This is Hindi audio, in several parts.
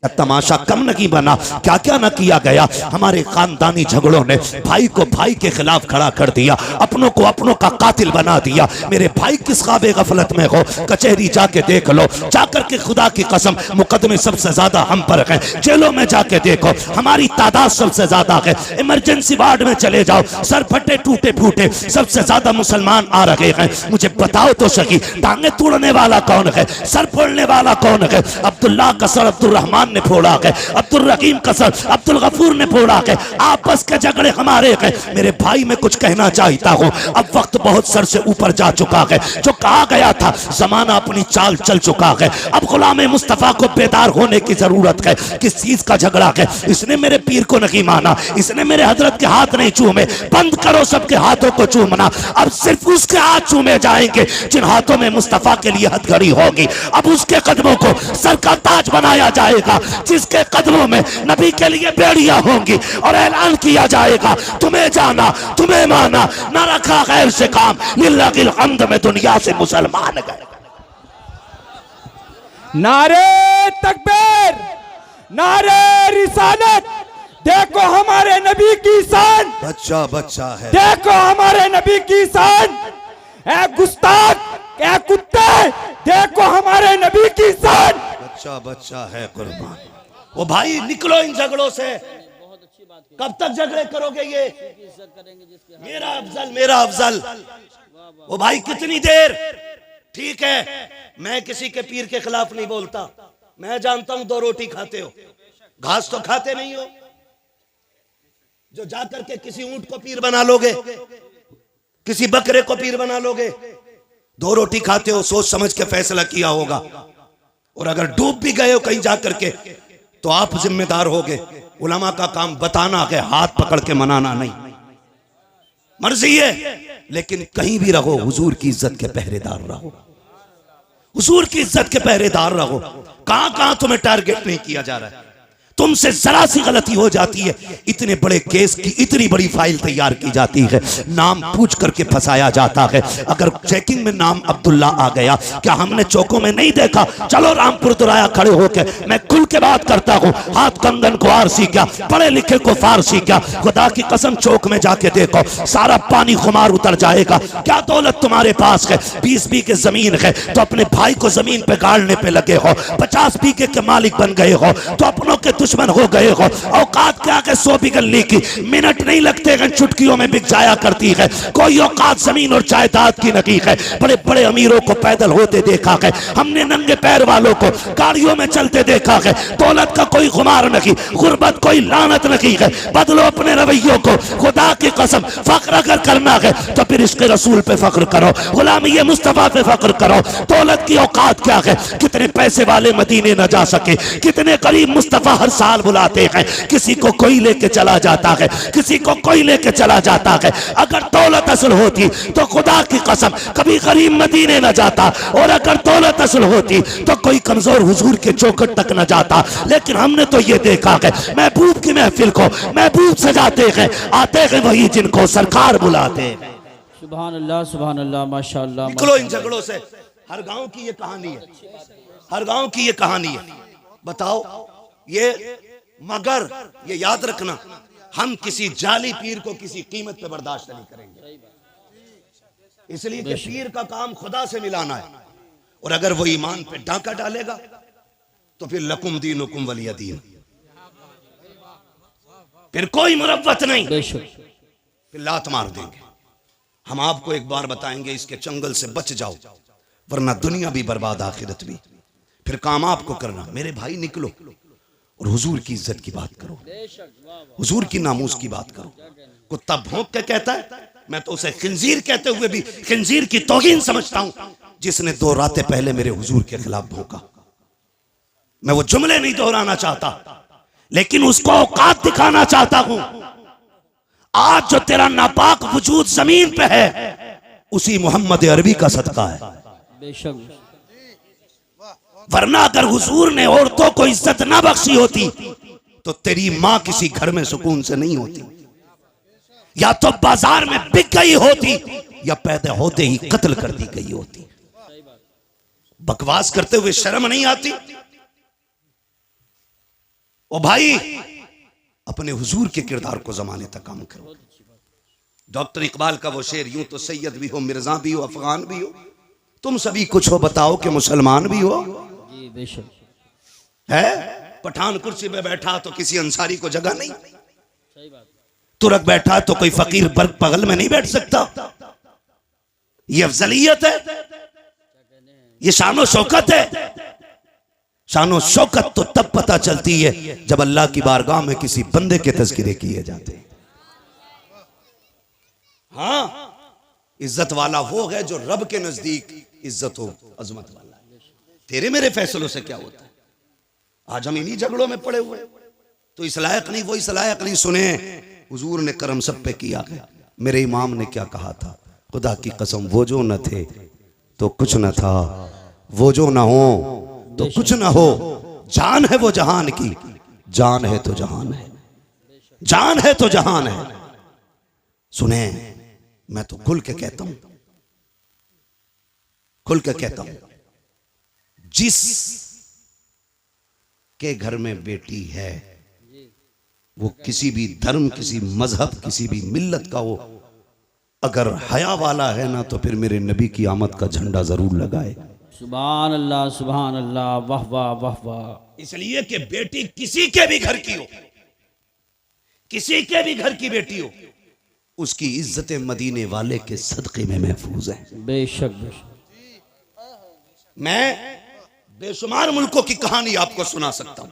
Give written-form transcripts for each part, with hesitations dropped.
तमाशा कम नहीं बना, क्या क्या न किया गया। हमारे खानदानी झगड़ों ने भाई को भाई के खिलाफ खड़ा कर दिया, अपनों को अपनों का कातिल बना दिया। मेरे भाई किस ख्वाबे गफलत में हो, कचहरी जाके देख लो, जाकर के खुदा की कसम मुकदमे सबसे ज्यादा हम पर हैं। जेलों में जाके देखो हमारी तादाद सबसे ज्यादा है। इमरजेंसी वार्ड में चले जाओ, सर फटे टूटे फूटे सबसे ज्यादा मुसलमान आ रहे हैं। मुझे बताओ तो सही, टांगे तोड़ने वाला कौन है, सर फोड़ने वाला कौन है? अब्दुल्लाह का सर अब्दुल रहमान ने फोड़ा है, अब्दुल रहीम का सर अब्दुल गफूर ने फोड़ा है। आपस के झगड़े हमारे हैं। मेरे भाई मैं कुछ कहना चाहता हूं, अब वक्त बहुत सर से ऊपर जा चुका है। जो कहा गया था जमाना अपनी चाल चल चुका है। अब गुलाम मुस्तफा को बेदार होने की जरूरत है। किस चीज का झगड़ा है? इसने मेरे पीर को नहीं माना, इसने मेरे हजरत के हाथ नहीं चूमे। बंद करो सबके हाथों को चूमना, अब सिर्फ उसके हाथ चूमे जाएंगे जिन हाथों में मुस्तफा के लिए हथकड़ी होगी। अब उसके कदमों को सर का ताज बनाया जाएगा जिसके कदमों में नबी के लिए बेड़ियां होंगी, और ऐलान किया जाएगा तुम्हें जाना तुम्हें माना, न रखा गैर से काम, लिल्लाहिल हम्द में दुनिया से मुसलमान गए। नारे तकबीर, नारे रिसालत, देखो हमारे नबी की शान। बच्चा बच्चा है, देखो हमारे नबी की शान। ए गुस्ताख, ए कुत्ते, देखो हमारे नबी की शान। बच्चा बच्चा है कुर्बान। वो भाई निकलो इन झगड़ों से, कब तक झगड़े करोगे? ये मेरा अफजल मेरा अफजल, वो भाई कितनी देर? ठीक है, मैं किसी के पीर के खिलाफ नहीं बोलता। मैं जानता हूं 2 रोटी खाते हो, घास तो खाते नहीं हो। जो जाकर के किसी ऊंट को पीर बना लोगे, किसी बकरे को पीर बना लोगे। 2 रोटी खाते हो, सोच समझ के फैसला किया होगा। और अगर डूब भी गए हो कहीं जाकर के तो आप जिम्मेदार होगे। उलमा का काम बताना है, हाथ पकड़ के मनाना नहीं। मर्जी है, लेकिन कहीं भी रहो हुजूर की इज्जत के पहरेदार रहो, हुजूर की इज्जत के पहरेदार रहो। कहां कहां तुम्हें टारगेट नहीं किया जा रहा है? तुमसे जरा सी गलती हो जाती है, इतने बड़े केस की इतनी बड़ी फाइल तैयार की जाती है, नाम पूछ करके फंसाया जाता है। अगर चेकिंग में नाम अब्दुल्ला आ गया, क्या हमने चौकों में नहीं देखा? चलो रामपुर दुराया खड़े होके मैं खुल के बात करता हूँ, हाथ कंगन को आरसी क्या, पढ़े लिखे को फारसी क्या। खुदा की कसम चौक में जाके देखो, सारा पानी खुमार उतर जाएगा। क्या दौलत तुम्हारे पास है? 20 बीघे जमीन है तो अपने भाई को जमीन पे गाड़ने पे लगे हो, 50 बीघे के मालिक बन गए हो तो अपनों के दुश्मन हो गए हो। औकात क्या के 100 बिगली की मिनट नहीं लगते हैं, चुटकियों में बिक जाया करती है। कोई औकात जमीन और जायदाद की नहीं है। बड़े बड़े अमीरों को पैदल होते देखा है हमने, नंगे पैर वालों को गाड़ियों में चलते देखा है। दौलत का कोई खुमार नहीं, गुर्बत कोई लानत नहीं है। बदलो अपने रवैयों को, खुदा की कसम फख्र अगर करना है तो फिर इसके रसूल पे फख्र करो, गुलामी मुस्तफा पे फख्र करो। दौलत की औकात क्या है? कितने पैसे वाले मदीने न जा सके, कितने करीब मुस्तफा हर साल बुलाते हैं। किसी को कोई लेके चला जाता है, किसी को कोई लेके चला जाता है। अगर दौलत असल होती तो खुदा की कसम कभी गरीब मदीने न जाता, और अगर दौलत असल होती तो कोई कमजोर हुजूर के चौखट तक न जाता। लेकिन हमने तो ये देखा है, महबूब की महफिल को महबूब सजाते हैं, आते हैं वही जिनको सरकार बुलाते हैं। सुभान अल्लाह, सुभान अल्लाह, माशाअल्लाह। निकलो इन झगड़ों से। हर गांव की ये कहानी है, हर गांव की ये कहानी है। बताओ ये, मगर ये याद रखना, हम किसी जाली पीर को किसी कीमत पे बर्दाश्त नहीं करेंगे। इसलिए कि पीर का काम खुदा से मिलाना है, और अगर वो ईमान पे डाका डालेगा तो फिर लकुम दीनुकुम वलिय दीन, फिर कोई मुरव्वत नहीं, फिर लात मार देंगे। हम आपको एक बार बताएंगे, इसके चंगल से बच जाओ, वरना दुनिया भी बर्बाद आखिरत भी। फिर काम आपको करना। मेरे भाई निकलो और हुजूर की इज्जत की बात करो, हुजूर की नामूस की बात करो। कुत्ता भौंक के कहता है, मैं तो उसे खिंजीर कहते हुए भी खिंजीर की तौहीन समझता हूं, जिसने 2 रातें पहले मेरे हुजूर के खिलाफ भौंका। मैं वो जुमले नहीं दोहराना चाहता, लेकिन उसको औकात दिखाना चाहता हूं। आज जो तेरा नापाक वजूद जमीन पे है, उसी मोहम्मद अरबी का सदका है। बेशक, वरना अगर हुजूर ने औरतों को इज्जत ना बख्शी होती तो तेरी मां किसी घर में सुकून से नहीं होती, या तो बाजार में बिक गई होती, या पैदा होते ही कत्ल कर दी गई होती। बकवास करते हुए शर्म नहीं आती? ओ भाई अपने हुजूर के किरदार को जमाने तक काम करो। डॉक्टर इकबाल का वो शेर, यूं तो सैयद भी हो, मिर्जा भी हो, अफगान भी हो, तुम सभी कुछ हो, बताओ कि मुसलमान भी हो। जी बेशक है पठान कुर्सी पे बैठा तो किसी अंसारी को जगह नहीं, सही बात। तुरक बैठा तो कोई फकीर बर्ग बगल में नहीं बैठ सकता। ये अफजलियत है, ये शानो शौकत है। शानो शौकत तो तब पता चलती है जब अल्लाह की बारगाह में किसी बंदे के तज़किरे किए जाते हैं। हाँ, इज्जत वाला वो है जो रब के नजदीक इज्जत हो, अजमत वाला है। तेरे मेरे फैसलों से क्या होता है? आज हम इन्हीं झगड़ों में पड़े हुए, तो इस लायक नहीं वो इस लायक नहीं। सुने, हुजूर ने करम सब पे किया है। मेरे इमाम ने क्या कहा था? खुदा की कसम, वो जो न थे तो कुछ न था, वो जो न हो तो कुछ न हो। जान है वो जहान की, जान है तो जहान है, जान है तो जहान है। सुने, मैं तो खुल के कहता हूं, खुल के कहता हूं, जिस के घर में बेटी है वो किसी भी धर्म, किसी मजहब, किसी भी मिल्लत का हो, अगर हया वाला है ना तो फिर मेरे नबी की आमद का झंडा जरूर लगाए। सुभान अल्लाह, वाह वाह वाह वाह। इसलिए कि बेटी किसी के भी घर की हो, किसी के भी घर की बेटी हो, उसकी इज्जत मदीने वाले के सदक़े में महफूज है। बेशक बेशक। मैं बेशुमार मुल्कों की कहानी आपको सुना सकता हूं,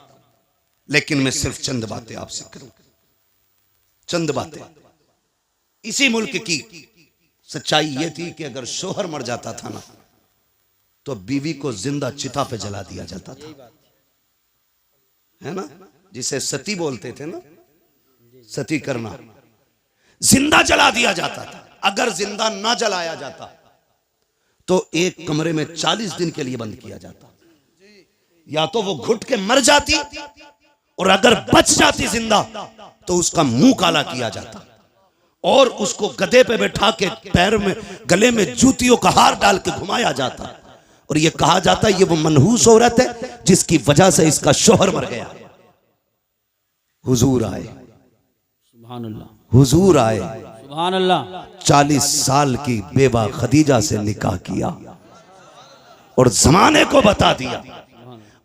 लेकिन मैं सिर्फ चंद बातें आपसे करूं, चंद बातें। इसी मुल्क की सच्चाई यह थी कि अगर शोहर मर जाता था ना तो बीवी को जिंदा चिता पे जला दिया जाता था, है ना, जिसे सती बोलते थे ना, सती करना, जिंदा जला दिया जाता था। अगर जिंदा ना जलाया जाता तो एक कमरे में 40 दिन के लिए बंद किया जाता। या तो वो घुट के मर जाती, और अगर बच जाती जिंदा तो उसका मुंह काला किया जाता और उसको गधे पे बैठा के पैर में, गले में जूतियों का हार डाल के घुमाया जाता। और ये कहा जाता ये वो मनहूस औरत है जिसकी वजह से इसका शोहर मर गया। हुजूर आए, सुभान अल्लाह, हुजूर आए, सुभान अल्लाह। 40 साल की बेवा खदीजा से निकाह किया और जमाने को बता दिया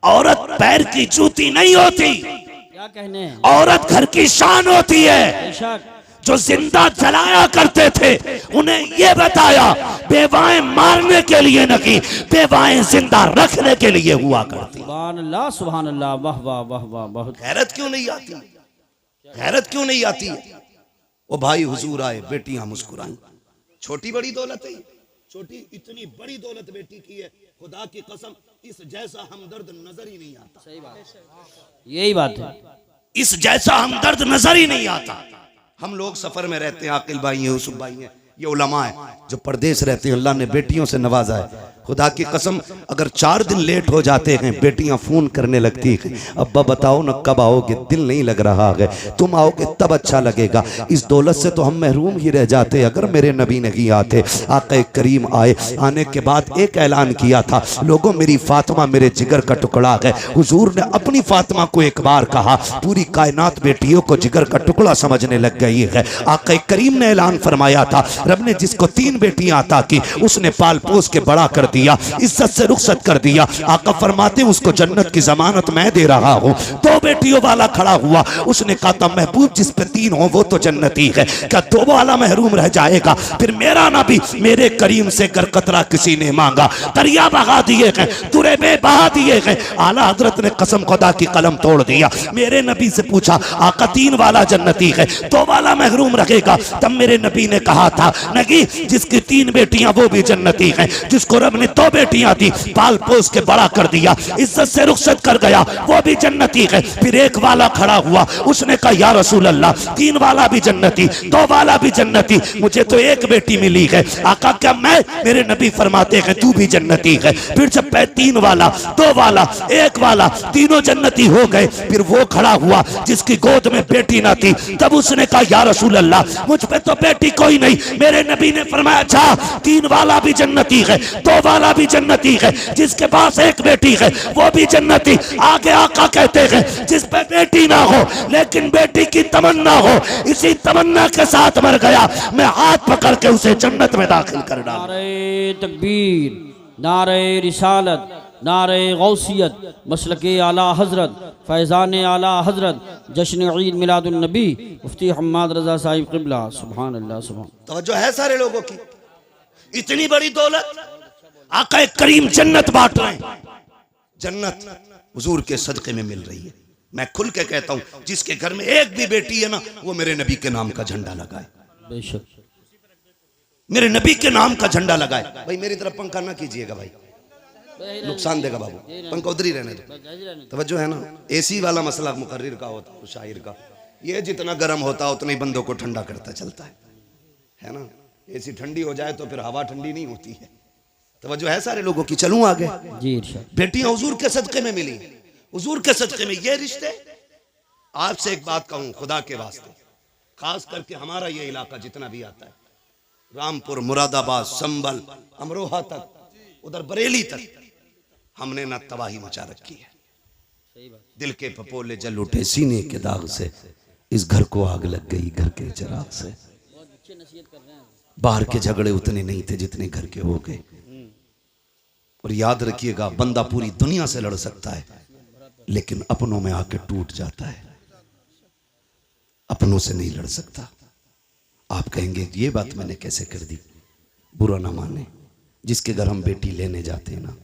औरत पैर की जूती नहीं होती, क्या कहने हैं? औरत घर की शान होती है। बेशक। जो जिंदा जलाया करते थे उन्हें यह बताया बेवाएं मारने के लिए नहीं, बेवाएं जिंदा रखने के लिए हुआ करती। सुभान अल्लाह, वाह वाह वाह वाह। बहुत गैरत क्यों नहीं आती? गैरत क्यों नहीं आती? ओ भाई, हुजूर आए, बेटियां मुस्कुराई। छोटी बड़ी दौलत है, छोटी इतनी बड़ी दौलत बेटी की है, खुदा की कसम इस जैसा हमदर्द नजर ही नहीं आता। सही बात, यही बात है। इस जैसा हमदर्द नजर ही नहीं आता। हम लोग सफर में रहते हैं, आकिल भाई हैं, यूसुफ भाई हैं, ये उलमा है जो परदेश रहते हैं, अल्लाह ने बेटियों से नवाजा है। खुदा की कसम अगर 4 दिन लेट हो जाते हैं बेटियां फोन करने लगती हैं, अब्बा बताओ ना कब आओगे, दिल नहीं लग रहा है, तुम आओगे तब अच्छा लगेगा। इस दौलत से तो हम महरूम ही रह जाते अगर मेरे नबी नहीं आते। आका करीम आए, आने के बाद एक ऐलान किया था, लोगों मेरी फातिमा मेरे जिगर का टुकड़ा है। हुजूर ने अपनी फातिमा को एक बार कहा, पूरी कायनात बेटियों को जिगर का टुकड़ा समझने लग गई है। आका करीम ने ऐलान फरमाया था, रब ने जिसको 3 बेटियां अता की उसने पाल पोस के बड़ा कर दिया, इज्जत से रुखसत कर दिया। आका फरमाते उसको जन्नत की जमानत मैं दे रहा हूँ। 2 बेटियों वाला खड़ा हुआ, उसने कहा था महबूब जिस पे 3 हो वो तो जन्नती है, क्या 2 वाला महरूम रह जाएगा? फिर मेरा नबी मेरे करीम से कर कतरा किसी ने मांगा, दरिया बहा दिए गए, तुरे में बहा दिए गए। आला हजरत ने कसम खुदा की कलम तोड़ दिया। मेरे नबी से पूछा आका 3 वाला जन्नती है, 2 वाला महरूम रहेगा? तब मेरे नबी ने कहा था नहीं, जिसकी 3 बेटियां वो भी जन्नती हैं, जिसको रब ने 2 बेटियां दी, पाल पोस के बड़ा कर दिया, इज्जत से रुखसत कर गया, वो भी जन्नती है। फिर एक वाला खड़ा हुआ, उसने कहा या रसूल अल्लाह 3 वाला भी जन्नती, 2 वाला भी जन्नती, मुझे तो 1 बेटी मिली है। आका क्या मैं? मेरे नबी फरमाते हैं तू भी जन्नती है। फिर जब 3 वाला, 2 वाला, 1 वाला, तीनों जन्नती हो गए, फिर वो खड़ा हुआ जिसकी गोद में बेटी ना थी, तब उसने कहा या रसूल अल्लाह मुझ पे तो बेटी कोई नहीं, मेरे नबी ने फरमाया अच्छा 3 वाला भी जन्नती है, 2 वाला भी जन्नती है, जिसके पास एक बेटी है वो भी जन्नती। आगे आका कहते हैं जिस पे बेटी ना हो लेकिन बेटी की तमन्ना हो, इसी तमन्ना के साथ मर गया, मैं हाथ पकड़ के उसे जन्नत में दाखिल कर डाल। नारे तकबीर, नारे रिसालत, नारे गौसियत, मसलके आला हजरत, फैज़ान आला हजरत, जश्न ईद मिलादुन नबी मुफ्ती हम्माद रजा साहिब क़िबला। सुभान अल्लाह सुभान। तवज्जो है सारे लोगों की। इतनी बड़ी दौलत आका करीम जन्नत बांट रहे हैं, जन्नत हुजूर के सदके में मिल रही है। मैं खुल के कहता हूं जिसके घर में एक भी बेटी है ना वो मेरे नबी के नाम का झंडा लगाए, बेशक मेरे नबी के नाम का झंडा लगाए। भाई मेरी तरफ पंखा ना कीजिएगा भाई, नुकसान देगा बाबू, पंखा उधर ही रहने दो। तवज्जो है ना, एसी वाला मसला मुकर्रिर का होता है, शायर का, ये जितना गर्म होता उतना ही बंदों को ठंडा करता चलता है ना। एसी ठंडी हो जाए तो फिर हवा ठंडी नहीं होती है। तवज्जो है सारे लोगों की। चलूं आगे। जी इरशाद। बेटियां हुजूर के सदके में मिली, हुजूर के सदके में ये रिश्ते। आपसे एक बात कहूं खुदा के वास्ते, खास करके हमारा ये इलाका जितना भी आता है, रामपुर, मुरादाबाद, संभल, अमरोहा तक, उधर बरेली तक, हमने ना तबाही मचा रखी है। दिल के पपोले जल उठे सीने के दाग से, इस घर को आग लग गई घर के चिराग से। बाहर के झगड़े उतने नहीं थे जितने घर के हो गए। और याद रखिएगा बंदा पूरी दुनिया से लड़ सकता है लेकिन अपनों में आके टूट जाता है, अपनों से नहीं लड़ सकता। आप कहेंगे ये बात मैंने कैसे कर दी, बुरा ना माने। जिसके घर हम बेटी लेने जाते हैं ना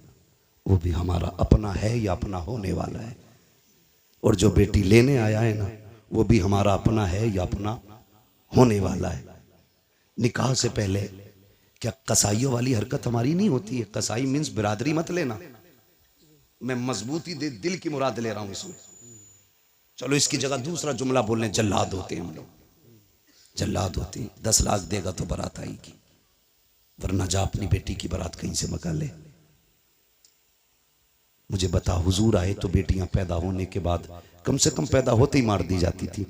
वो भी हमारा अपना है या अपना होने वाला है, और जो बेटी लेने आया है ना वो भी हमारा अपना है या अपना होने वाला है। निकाह से पहले क्या कसाईयों वाली हरकत हमारी नहीं होती है? कसाई मीन्स बिरादरी मत लेना, मैं मजबूती दे दिल की मुराद ले रहा हूं इसमें। चलो इसकी जगह दूसरा जुमला बोलने, जल्लाद होते हैं हम लोग, जल्लाद होते हैं। 10 लाख देगा तो बारात आएगी, वरना जा अपनी बेटी की बारात कहीं से मका ले। मुझे बता, हुजूर आए तो बेटियां पैदा होने के बाद कम से कम पैदा होते ही मार दी जाती थी,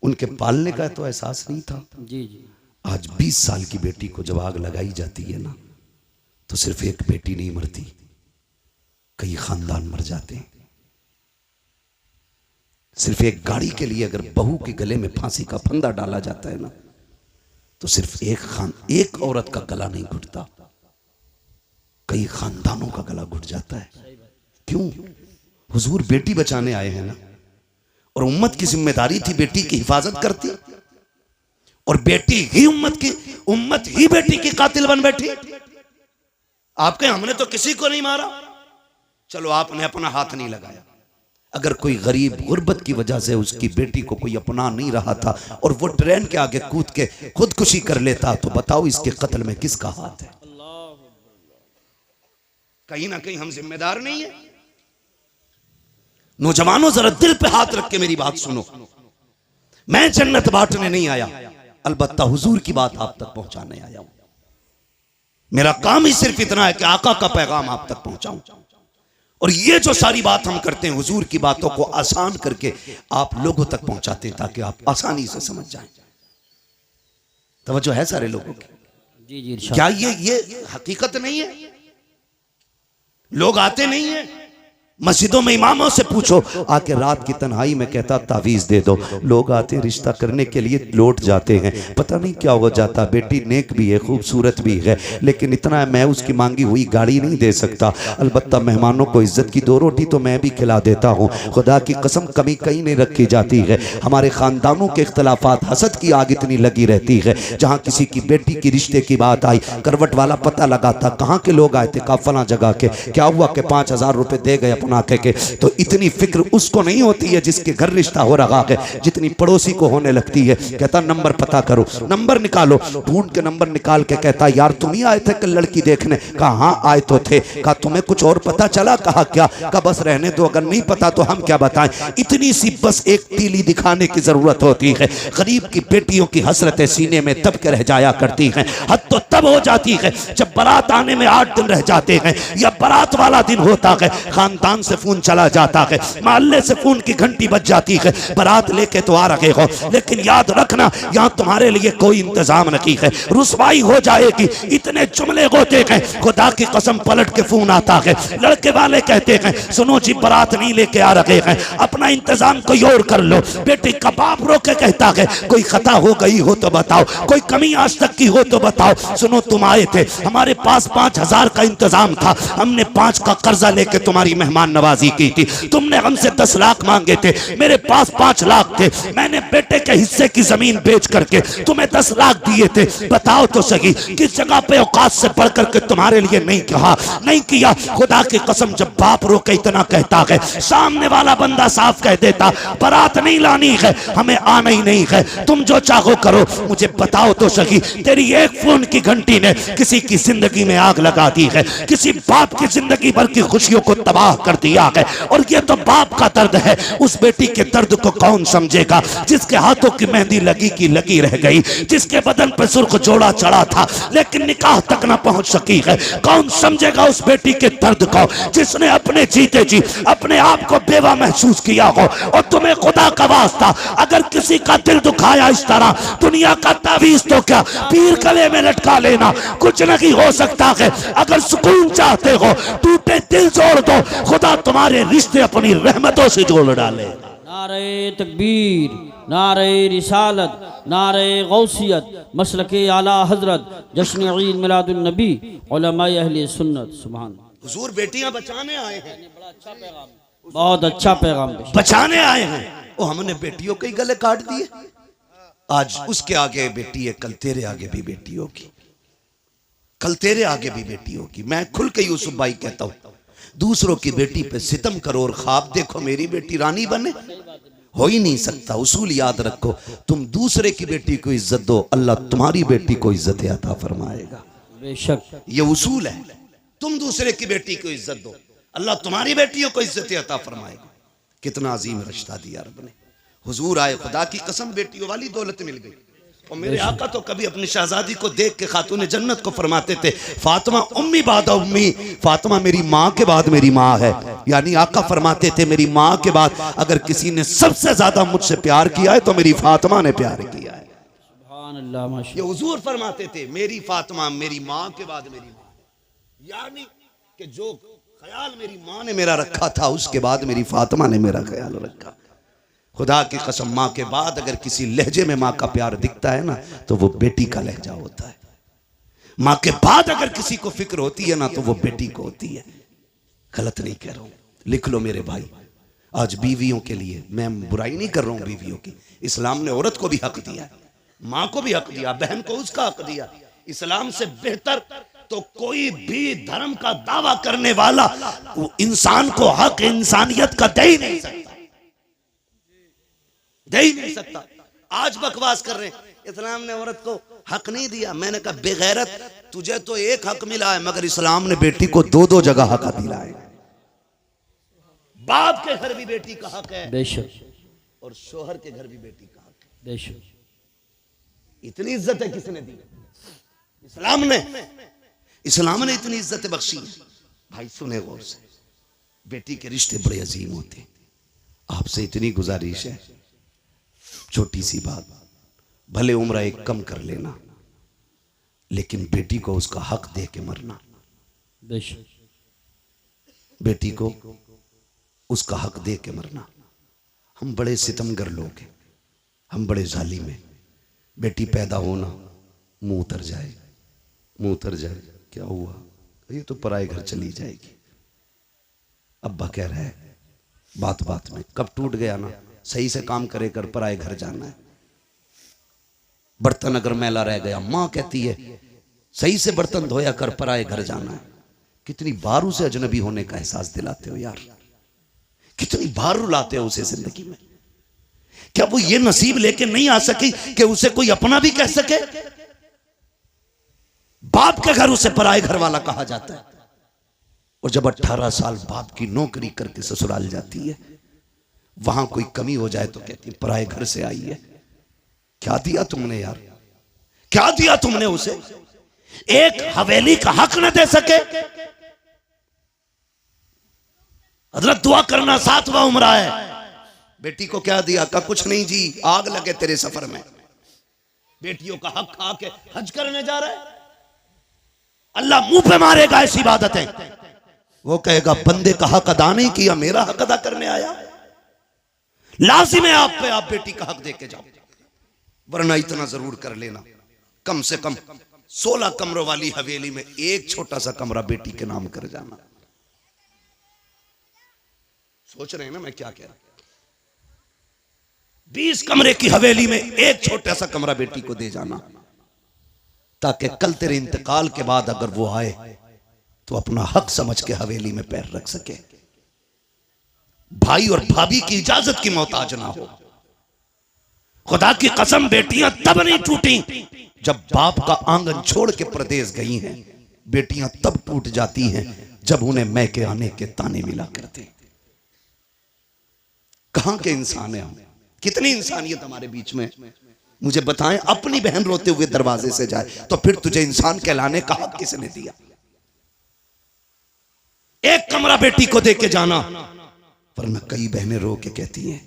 उनके पालने का तो एहसास नहीं था। जी जी। आज 20 साल की बेटी को जब आग लगाई जाती है ना तो सिर्फ एक बेटी नहीं मरती, कई खानदान मर जाते हैं। सिर्फ एक गाड़ी के लिए अगर बहू के गले में फांसी का फंदा डाला जाता है ना तो सिर्फ एक औरत का गला नहीं घुटता, कई खानदानों का गला घुट जाता है। क्यों? हुजूर बेटी बचाने आए हैं ना, और उम्मत की जिम्मेदारी थी बेटी की हिफाजत करती, और बेटी ही उम्मत ही बेटी की कातिल बन बैठी। आपके हमने तो किसी को नहीं मारा, चलो आपने अपना हाथ नहीं लगाया। अगर कोई गरीब गुर्बत की वजह से उसकी बेटी को कोई अपना नहीं रहा था और वो ट्रेन के आगे कूद के खुदकुशी कर लेता तो बताओ इसके कत्ल में किसका हाथ है? कहीं ना कहीं हम जिम्मेदार नहीं है। नौजवानों जरा दिल पे हाथ रख के मेरी बात सुनो, मैं जन्नत बांटने नहीं आया, अलबत्ता हुजूर की बात आप तक पहुंचाने आया हूं। मेरा काम ही सिर्फ इतना है कि आका का पैगाम आप तक पहुंचाऊं, और ये जो सारी बात हम करते हैं हुजूर की बातों को आसान करके आप लोगों तक पहुंचाते हैं ताकि आप आसानी से समझ जाएं। तवज्जो है सारे लोगों की? जी जी इरशाद। क्या ये हकीकत नहीं है? लोग आते नहीं है मस्जिदों में, इमामों से पूछो आके रात की तन्हाई में कहता तावीज दे दो। लोग आते रिश्ता करने के लिए लौट जाते हैं, पता नहीं क्या हो जाता। बेटी नेक भी है, खूबसूरत भी है, लेकिन इतना है मैं उसकी मांगी हुई गाड़ी नहीं दे सकता। अलबत्ता मेहमानों को इज्जत की 2 रोटी तो मैं भी खिला देता हूँ। खुदा की कसम कमी कहीं नहीं रखी जाती है। हमारे खानदानों के इख्तलाफात, हसद की आग इतनी लगी रहती है। जहाँ किसी की बेटी की रिश्ते की बात आई, करवट वाला पता लगाता कहाँ के लोग आए थे, कहा फला जगह के, क्या हुआ कि 5000 रुपए दे गए अपना के। तो इतनी फिक्र उसको नहीं होती है जिसके घर रिश्ता हो रहा है जितनी पड़ोसी को होने लगती है। कहता नंबर पता करो, नंबर निकालो, ढूंढ के नंबर निकाल के कहता यार तुम ही आए थे कल लड़की देखने? कहा हाँ आए तो थे। कहा तुम्हें कुछ और पता चला? कहा क्या? कहा बस रहने दो, अगर नहीं पता तो हम क्या बताएं। इतनी सी बस एक तीली दिखाने की जरूरत होती है। गरीब की बेटियों की हसरतें सीने में दब के रह जाया करती हैं। हद तो तब हो जाती है जब बारात आने में 8 दिन रह जाते हैं या बारात वाला दिन होता है, खानदान दुकान से फोन चला जाता है, मोहल्ले से फोन की घंटी बज जाती है, बारात लेके तो आ रहे हो, लेकिन याद रखना यहाँ तुम्हारे लिए कोई इंतजाम नहीं है, रुसवाई हो जाएगी। इतने जुमले होते हैं, खुदा की कसम पलट के फोन आता है, लड़के वाले कहते हैं सुनो जी बारात नहीं लेके आ रहे हैं, अपना इंतजाम कोई और कर लो। बेटी का बाप रो के कहता है कोई खता हो गई हो तो बताओ, कोई कमी आज तक की हो तो बताओ। सुनो तुम आए थे, हमारे पास 5,000 का इंतजाम था, हमने 5 का कर्जा लेके तुम्हारी मेहमान नवाजी की थी, तुमने हमसे 10 लाख मांगे थे, मेरे पास 5 लाख थे, मैंने बेटे के हिस्से की जमीन बेच करके तुम्हें 10 लाख दिए थे। बताओ तो सही किस जगह पे औकात से बढ़ करके तुम्हारे लिए नहीं कहा, नहीं किया। खुदा की कसम जब बाप रो के इतना कहता है, सामने वाला बंदा साफ कह देता बारात नहीं लानी है, हमें आना ही नहीं है, तुम जो चाहो करो। मुझे बताओ तो सही तेरी एक फोन की घंटी ने किसी की जिंदगी में आग लगा दी है, किसी बाप की जिंदगी भर की खुशियों को तबाह कर दिया है। और ये तो बाप का दर्द है, उस बेटी के दर्द को कौन समझेगा जिसके हाथों की मेहंदी लगी की लगी रह गई, जिसके बदन पर सुर्ख जोड़ा चढ़ा था लेकिन निकाह तक ना पहुंच सकी है। कौन समझेगा उस बेटी के दर्द को जिसने अपने जीते जी अपने आप को बेवा महसूस किया हो। और तुम्हें खुदा का वास्ता अगर किसी का दिल दुखाया इस तरह, दुनिया का तावीज तो क्या पीर गले में लटका लेना, कुछ नहीं हो सकता है। अगर सुकून चाहते हो टूटे दिल जोड़ दो, खुदा तुम्हारे रिश्ते अपनी रहमतों से जोड़ डाले। नारे तकबीर, नारे रिसालत, नारे गौसियत, मसलके आला हजरत, जश्न ईद मिलादुन नबी, उलमाए अहले सुन्नत। सुभान हुजूर बेटियां बचाने आए हैं, बहुत अच्छा पैगाम बचाने आए हैं। वो हमने बेटियों के गले काट दिए, आज उसके आगे बेटी है, कल तेरे आगे भी बेटी होगी, कल तेरे आगे भी बेटी होगी। मैं खुल के यूसुफ भाई कहता हूं, दूसरों की बेटी पे सितम करो और ख्वाब देखो मेरी बेटी रानी बने, हो ही नहीं सकता। उसूल याद रखो, तुम दूसरे की बेटी को इज्जत दो, अल्लाह तुम्हारी बेटी को इज्जत अता फरमाएगा। बेशक ये उसूल है, तुम दूसरे की बेटी को इज्जत दो, अल्लाह तुम्हारी बेटियों को इज्जत अता फरमाएगा। कितना अजीम रिश्ता दिया रब ने। हुजूर आए, खुदा की कसम बेटियों वाली दौलत मिल गई। और मेरे आका तो कभी अपनी शहजादी को देख के खातून जन्नत को फरमाते थे फातिमा उम्मी बाद उम्मी, फातिमा मेरी माँ के बाद मेरी माँ है। यानी आका फरमाते थे मेरी माँ के बाद अगर किसी ने सबसे ज्यादा मुझसे प्यार किया है तो मेरी फातिमा ने प्यार किया है। सुभान अल्लाह माशाअल्लाह। ये हुजूर फरमाते थे मेरी फातिमा मेरी माँ के बाद मेरी माँ, यानी कि जो ख्याल मेरी माँ ने मेरा रखा था उसके बाद मेरी फातिमा ने मेरा ख्याल रखा। खुदा की कसम माँ के बाद अगर किसी लहजे में माँ का प्यार दिखता है ना तो वो बेटी का लहजा होता है। माँ के बाद अगर किसी को फिक्र होती है ना तो वो बेटी को होती है। गलत नहीं कह रहा हूं, लिख लो मेरे भाई। आज बीवियों के लिए मैं बुराई नहीं कर रहा हूं, बीवियों की इस्लाम ने औरत को भी हक दिया, माँ को भी हक दिया, बहन को उसका हक दिया। इस्लाम से बेहतर तो कोई भी धर्म का दावा करने वाला वो इंसान को हक इंसानियत का दे ही नहीं सकता, दे ही नहीं सकता। आज बकवास कर रहे हैं इस्लाम ने औरत को हक नहीं दिया। मैंने कहा बेगैरत, तुझे तो एक हक मिला है मगर इस्लाम ने बेटी को 2-2 जगह हक दिला है। बाप के घर भी बेटी का हक है बेशक, और शोहर के घर भी बेटी का हक है। बेशक इतनी इज्जत है किसने दी? इस्लाम ने, इस्लाम ने इतनी इज्जत बख्शी है। भाई सुने गौर से, बेटी के रिश्ते बड़े अजीम होते हैं। आपसे इतनी गुजारिश है, छोटी सी बात, भले उम्र एक कम कर लेना लेकिन बेटी को उसका हक दे के मरना। बेशक बेटी को उसका हक दे के मरना। हम बड़े सितमगर लोग हैं, हम बड़े जालिम हैं। बेटी पैदा होना मुंह उतर जाए, मुंह उतर जाए, क्या हुआ, ये तो पराए घर चली जाएगी। अब्बा कह रहा है बात बात में, कब टूट गया ना, सही से काम करे कर पराए घर जाना है। बर्तन अगर मैला रह गया, माँ कहती है सही से बर्तन धोया कर पराए घर जाना है। कितनी बार उसे अजनबी होने का एहसास दिलाते हो यार, कितनी बार रुलाते हो उसे जिंदगी में। क्या वो ये नसीब लेके नहीं आ सकी कि उसे कोई अपना भी कह सके? बाप के घर उसे पराए घर वाला कहा जाता है। और जब 18 साल बाप की नौकरी करके ससुराल जाती है, वहां कोई कमी हो जाए तो कहती है पराए घर से आई है। क्या दिया तुमने यार, क्या दिया तुमने उसे? एक हवेली का हक न दे सके। हजरत दुआ करना 7वां उम्रा है। बेटी को क्या दिया? का कुछ नहीं जी, आग लगे तेरे सफर में। बेटियों का हक खा के हज करने जा रहा है। अल्लाह मुंह पे मारेगा ऐसी इबादतें। वो कहेगा बंदे का हक अदा नहीं किया, मेरा हक अदा करने आया। लाजिम है आप पे, आप बेटी का हक दे के जाओ, वरना इतना जरूर कर लेना, कम से कम 16 कमरों वाली हवेली में एक छोटा सा कमरा बेटी के नाम कर जाना। सोच रहे हैं ना मैं क्या कह रहा हूं? 20 कमरे की हवेली में एक छोटा सा कमरा बेटी को दे जाना, ताकि कल तेरे इंतकाल के बाद अगर वो आए तो अपना हक समझ के हवेली में पैर रख सके, भाई और भाभी की इजाजत की मोहताज ना हो। खुदा की कसम बेटियां तब नहीं टूटी जब बाप का आंगन छोड़ के प्रदेश गई हैं। बेटियां तब टूट जाती हैं जब उन्हें मैके आने के ताने मिला करते। कहां के इंसान हैं हम? कितनी इंसानियत हमारे बीच में? मुझे बताएं, अपनी बहन रोते हुए दरवाजे से जाए तो फिर तुझे इंसान कहलाने का हक किसने दिया? एक कमरा बेटी को दे के जाना, वरना कई बहनें रो के कहती हैं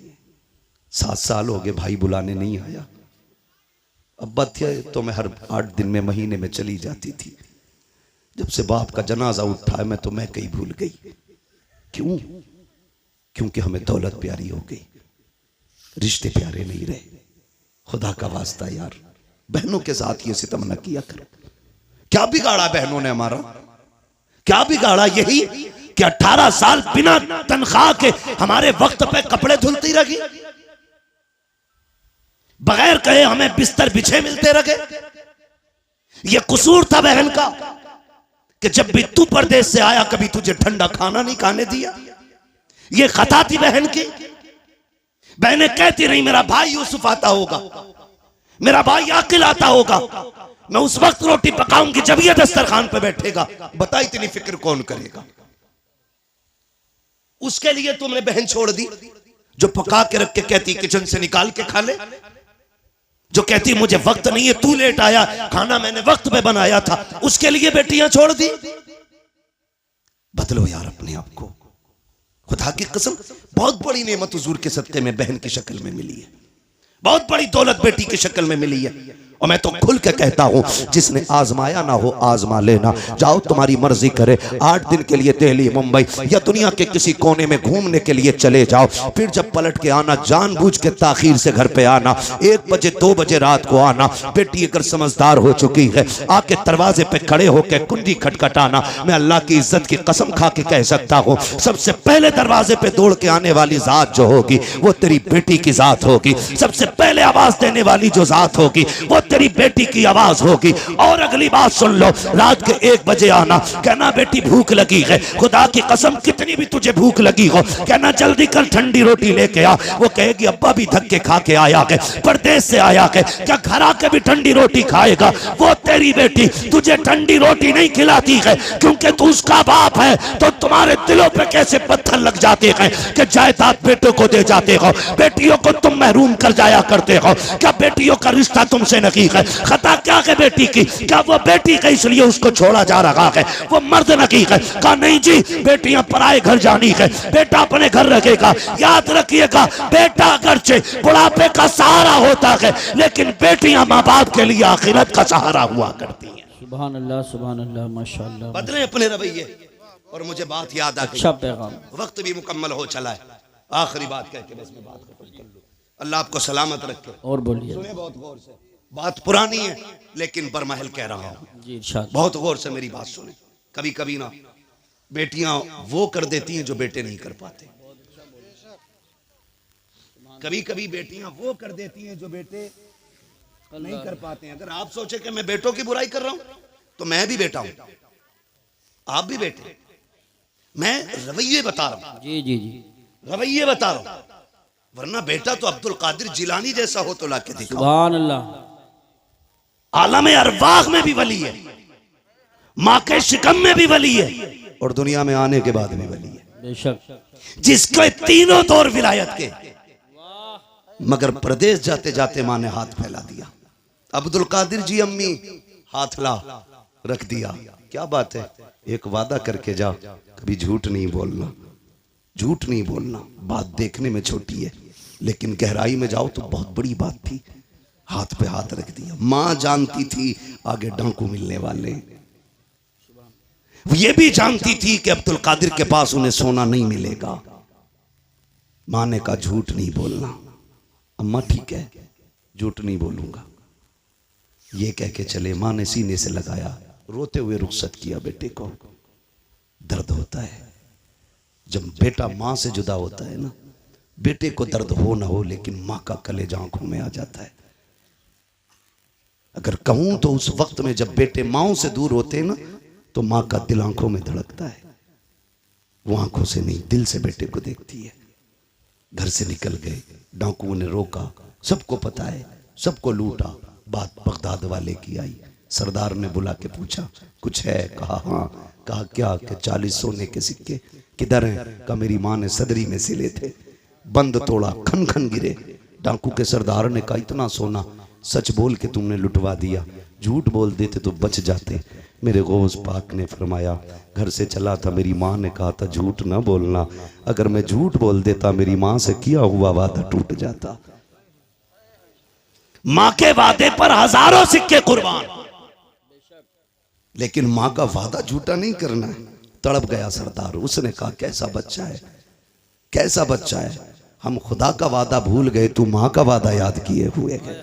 7 साल हो गए भाई बुलाने नहीं आया। अब्बा थे तो मैं हर 8 दिन में, महीने में चली जाती थी। जब से बाप का जनाजा उठा मैं तो मैं कहीं भूल गई। क्यों? क्योंकि हमें दौलत प्यारी हो गई, रिश्ते प्यारे नहीं रहे। खुदा का वास्ता यार, बहनों के साथ ये सितम न किया कर। क्या बिगाड़ा बहनों ने हमारा? क्या बिगाड़ा? यही कि 18 साल बिना तनख्वाह के हमारे वक्त पे कपड़े धुलती रही, बगैर कहे हमें बिस्तर बिछे मिलते रहे। यह कसूर था बहन का कि जब भी तू परदेश से आया कभी तुझे ठंडा खाना नहीं खाने दिया। यह खता थी बहन की। बहनें कहती रही मेरा भाई यूसुफ आता होगा, मेरा भाई आकिल आता होगा, मैं उस वक्त रोटी पकाऊंगी जब यह दस्तरखान पे बैठेगा। बता इतनी फिक्र कौन करेगा? उसके लिए तुमने बहन छोड़ दी जो पका के रख के कहती किचन से निकाल के खा ले, जो कहती मुझे वक्त नहीं है, तू लेट आया, खाना मैंने वक्त पे बनाया था, उसके लिए बेटियां छोड़ दी। बदलो यार अपने आप को। खुदा की कसम बहुत बड़ी नेमत हुजूर के सदके में बहन की शक्ल में मिली है, बहुत बड़ी दौलत बेटी की शक्ल में मिली है। और मैं तो खुल के कहता हूं, जिसने आजमाया ना हो आजमा लेना। जाओ तुम्हारी मर्जी करे, 8 दिन के लिए दिल्ली मुंबई या दुनिया के किसी कोने में घूमने के लिए चले जाओ, फिर जब पलट के आना जानबूझ के ताखीर से घर पे आना, 1 बजे 2 बजे रात को आना। बेटी अगर समझदार हो चुकी है आके दरवाजे पे खड़े होकर कुंडी खटखटाना। मैं अल्लाह की इज्जत की कसम खा के कह सकता हूं, सबसे पहले दरवाजे पे दौड़ के आने वाली जात जो होगी वो तेरी बेटी की जात होगी। सबसे पहले आवाज देने वाली जो जात होगी वो तेरी बेटी की आवाज होगी। और अगली बात सुन लो, रात के 1 बजे आना, कहना बेटी भूख लगी है, खुदा की कसम कितनी भी तुझे भूख लगी हो, कहना जल्दी कर ठंडी रोटी लेके आ। वो कहेगी अब्बा भी धक्के खा के आया है, परदेश से आया है, क्या घर आके भी ठंडी रोटी खाएगा? वो तेरी बेटी तुझे ठंडी रोटी नहीं खिलाती है क्योंकि तू उसका बाप है। तो तुम्हारे दिलों पे कैसे पत्थर लग जाते हैं कि जायदाद बेटों को दे जाते हो, बेटियों को तुम महरूम कर जाया करते हो। क्या बेटियों का रिश्ता तुमसे नहीं है? खता क्या है बेटी की? क्या वो बेटी है इसलिए उसको छोड़ा जा रहा है? वो मर्द नहीं है? कहा नहीं जी, बेटियां पराए घर जानी है, बेटा अपने घर रखेगा। याद रखिएगा, बेटा अगरचे बुढ़ापे का सहारा होता है लेकिन बेटियां माँ बाप के लिए आखिरत का सहारा हुआ करती हैं। सुभान अल्लाह, सुभान अल्लाह, माशाअल्लाह। बदले अपने रवैये। और मुझे बात याद आ गई, अच्छा पैगाम। वक्त भी मुकम्मल हो चला है, आखिरी बात कह के बस मैं बात खत्म कर लूं। अल्लाह आपको सलामत रखे। और बोलिए। सुने बहुत गौर से, बात पुरानी है लेकिन बरमहल कह रहा हूं जी, इरशाद। बहुत गौर से मेरी बात सुने। कभी कभी ना बेटियां वो कर देती हैं जो बेटे नहीं कर पाते। कभी कभी बेटियां वो कर देती हैं जो बेटे नहीं कर पाते हैं। अगर आप सोचे कि मैं बेटों की बुराई कर रहा हूं तो मैं भी बेटा हूं, आप भी बेटे। मैं रवैये बता रहा हूं, जी जी जी, रवैये बता रहा हूं, वरना बेटा तो अब्दुल कादिर जिलानी जैसा हो तो लाके दिखाओ। सुभान अल्लाह। आलम अरवाह में भी वली है, माँ के शिकम में भी वली है और दुनिया में आने के बाद भी वली है, बेशक। जिसके तीनों दौर विलायत के। मगर प्रदेश जाते जाते माँ ने हाथ फैला दिया। अब्दुल कादिर जी अम्मी हाथ ला रख दिया। क्या बात है, एक वादा करके जा, कभी झूठ नहीं बोलना। झूठ नहीं बोलना। बात देखने में छोटी है लेकिन गहराई में जाओ तो बहुत बड़ी बात थी। हाथ पे हाथ रख दिया। मां जानती थी आगे डाकू मिलने वाले, वो ये भी जानती थी कि अब्दुल कादिर के पास उन्हें सोना नहीं मिलेगा। मां ने कहा झूठ नहीं बोलना। अम्मा ठीक है, झूठ नहीं बोलूंगा, ये कह के चले। मां ने सीने से लगाया, रोते हुए रुखसत किया। बेटे को दर्द होता है जब बेटा मां से जुदा होता है ना, बेटे को दर्द हो ना हो लेकिन मां का कलेजा आंखों में आ जाता है। अगर कहूं तो उस वक्त में जब बेटे माओ से दूर होते हैं ना तो मां का दिल आंखों में धड़कता है। वो आंखों से नहीं दिल से बेटे को देखती है। घर से निकल गए, डाकुओं ने रोका, सबको पता है, सबको लूटा। बात बगदाद वाले की आई। सरदार ने बुला के पूछा कुछ है? कहा हाँ। कहा क्या? कि 40 सोने के सिक्के। किधर हैं? कहा मेरी मां ने सदरी में सिले थे। बंद तोड़ा, खन खन गिरे। डाकू के सरदार ने कहा इतना सोना सच बोल के तुमने लुटवा दिया, झूठ बोल देते तो बच जाते। मेरे गौस पाक ने फरमाया घर से चला था, मेरी माँ ने कहा था झूठ ना बोलना। अगर मैं झूठ बोल देता मेरी माँ से किया हुआ वादा टूट जाता। माँ के वादे पर हजारों सिक्के कुर्बान, लेकिन माँ का वादा झूठा नहीं करना है। तड़प गया सरदार। उसने कहा कैसा बच्चा है, कैसा बच्चा है, हम खुदा का वादा भूल गए, तू माँ का वादा याद किए हुए है।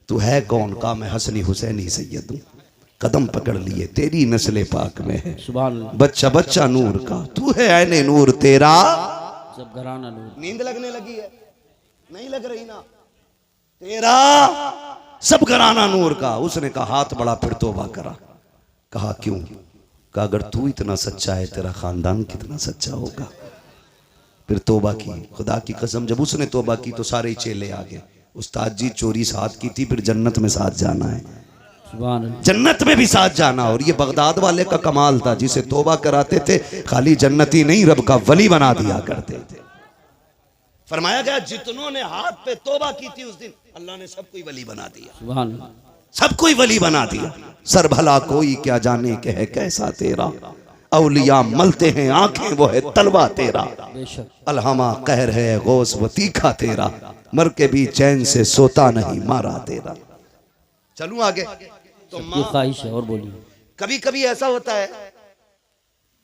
तू है कौन? कहा मैं हसनी हुसैनी सैयद हूं, कदम पकड़ लिए, तेरी नस्ले पाक में है। बच्चा बच्चा नूर का, तू है ऐने नूर तेरा सब घराना नूर। नींद लगने लगी है? नहीं लग रही ना? तेरा सब घराना नूर का। उसने कहा हाथ बड़ा, फिर तौबा करा। कहा क्यों? कहा अगर तू इतना सच्चा है तेरा खानदान कितना सच्चा होगा। फिर तौबा की। खुदा की कसम जब उसने तौबा की तो सारे चेले आ गए। उस्ताद जी चोरी साथ की थी, फिर जन्नत में साथ जाना है, जन्नत में भी साथ जाना। और ये बगदाद वाले का कमाल था, जिसे तौबा कराते थे खाली जन्नती नहीं रब का वली बना दिया करते थे। फरमाया गया जितनों ने हाथ पे तौबा की थी उस दिन अल्लाह ने सबको वली बना दिया, सबको वली बना दिया। सर भला कोई क्या जाने के है कैसा तेरा, औलिया मलते हैं आंखें वो है तलवा तेरा। अलहमा कहर है गौस वो तीखा तेरा, मर के भी चैन से सोता नहीं मारा तेरा। चलूं आगे तो ख्वाहिश है और बोलिए। कभी कभी ऐसा होता है,